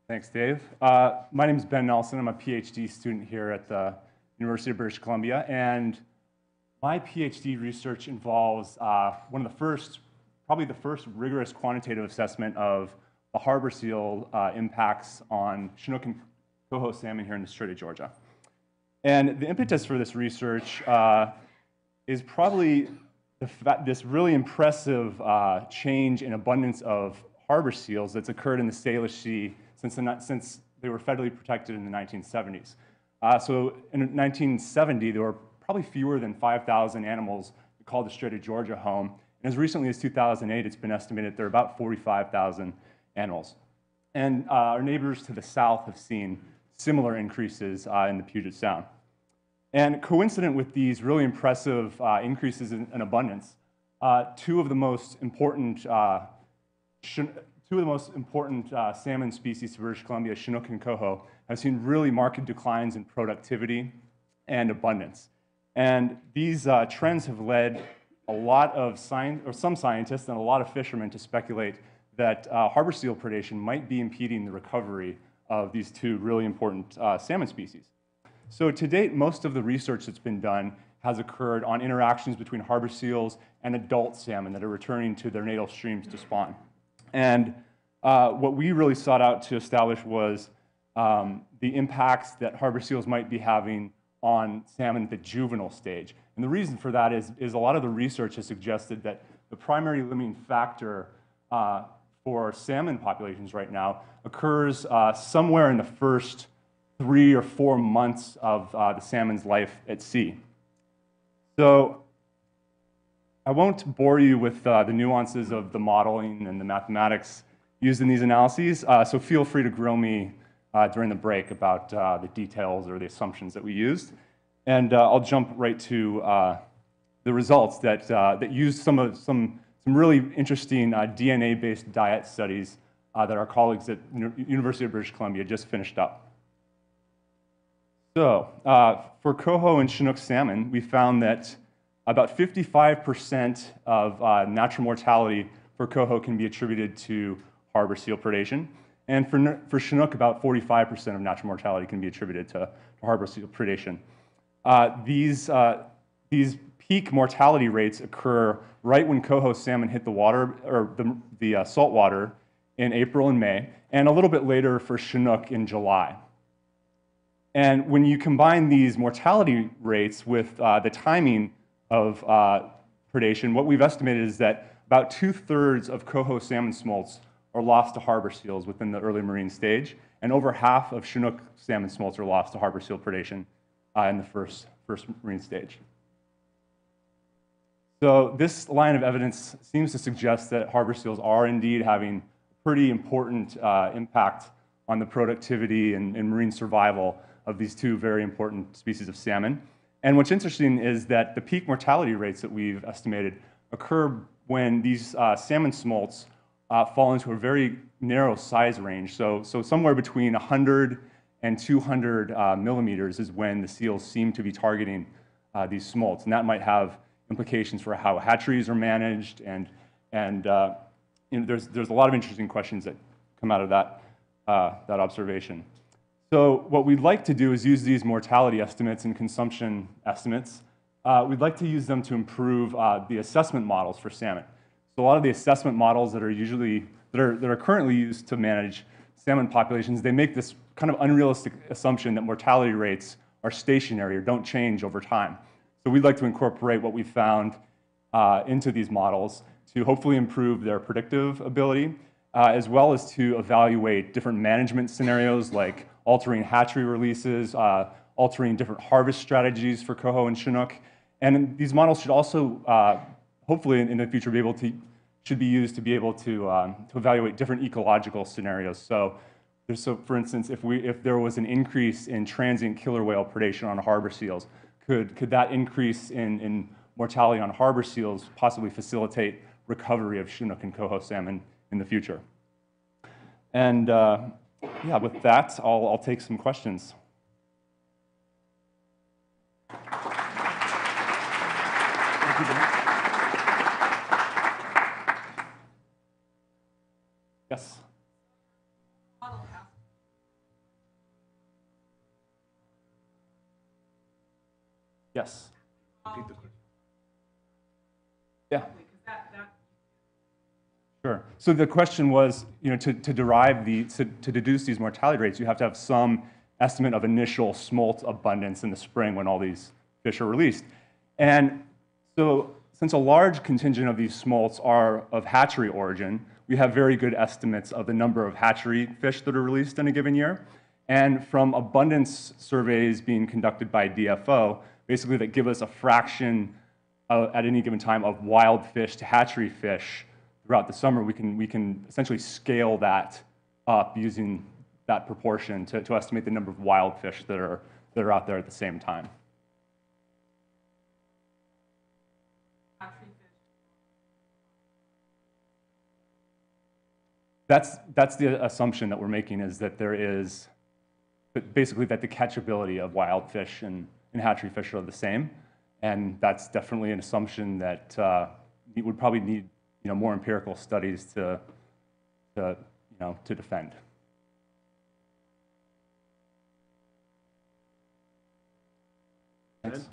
Thanks, Dave. My name is Ben Nelson. I'm a PhD student here at the University of British Columbia, and my PhD research involves probably the first rigorous quantitative assessment of the harbor seal impacts on Chinook and coho salmon here in the Strait of Georgia. And the impetus for this research is probably this really impressive change in abundance of harbor seals that's occurred in the Salish Sea since they were federally protected in the 1970s. So in 1970, there were probably fewer than 5,000 animals that called the Strait of Georgia home. And as recently as 2008, it's been estimated there are about 45,000 animals. And our neighbors to the south have seen similar increases in the Puget Sound. And coincident with these really impressive increases in abundance, two of the most important salmon species to British Columbia, Chinook and coho, have seen really marked declines in productivity and abundance. And these trends have led a lot of some scientists and a lot of fishermen to speculate that harbor seal predation might be impeding the recovery of these two really important salmon species. So to date, most of the research that's been done has occurred on interactions between harbor seals and adult salmon that are returning to their natal streams to spawn. And what we really sought out to establish was the impacts that harbor seals might be having on salmon at the juvenile stage. And the reason for that is a lot of the research has suggested that the primary limiting factor for salmon populations right now occurs somewhere in the first 3 or 4 months of the salmon's life at sea. So I won't bore you with the nuances of the modeling and the mathematics used in these analyses, so feel free to grill me during the break about the details or the assumptions that we used. And I'll jump right to the results that used some really interesting DNA-based diet studies that our colleagues at University of British Columbia just finished up. So for coho and Chinook salmon, we found that about 55% of natural mortality for coho can be attributed to harbor seal predation. And for Chinook, about 45% of natural mortality can be attributed to harbor seal predation. These peak mortality rates occur right when coho salmon hit the water, or the salt water, in April and May, and a little bit later for Chinook in July. And when you combine these mortality rates with the timing of predation, what we've estimated is that about 2/3 of coho salmon smolts are lost to harbor seals within the early marine stage, and over half of Chinook salmon smolts are lost to harbor seal predation in the first marine stage. So this line of evidence seems to suggest that harbor seals are indeed having pretty important impact on the productivity and marine survival of these two very important species of salmon. And what's interesting is that the peak mortality rates that we've estimated occur when these salmon smolts fall into a very narrow size range. So somewhere between 100 and 200 millimeters is when the seals seem to be targeting these smolts. And that might have implications for how hatcheries are managed. And there's a lot of interesting questions that come out of that observation. So what we'd like to do is use these mortality estimates and consumption estimates. We'd like to use them to improve the assessment models for salmon. So a lot of the assessment models that are currently used to manage salmon populations, they make this kind of unrealistic assumption that mortality rates are stationary or don't change over time. So we'd like to incorporate what we found into these models to hopefully improve their predictive ability, as well as to evaluate different management scenarios like altering hatchery releases, altering different harvest strategies for coho and Chinook. And these models should also, hopefully in the future, should be used to be able to evaluate different ecological scenarios. So for instance, if there was an increase in transient killer whale predation on harbor seals, could that increase in mortality on harbor seals possibly facilitate recovery of Chinook and coho salmon in the future? And yeah, with that, I'll take some questions. Yes. Yes. Yeah. Sure. So the question was, to deduce these mortality rates, you have to have some estimate of initial smolt abundance in the spring when all these fish are released. And so since a large contingent of these smolts are of hatchery origin, we have very good estimates of the number of hatchery fish that are released in a given year. And from abundance surveys being conducted by DFO, basically that give us a fraction at any given time of wild fish to hatchery fish throughout the summer, we can essentially scale that up using that proportion to estimate the number of wild fish that are out there at the same time. That's the assumption that we're making, is that there is basically that the catchability of wild fish and hatchery fish are the same, and that's definitely an assumption that would probably need more empirical studies to defend. Thanks.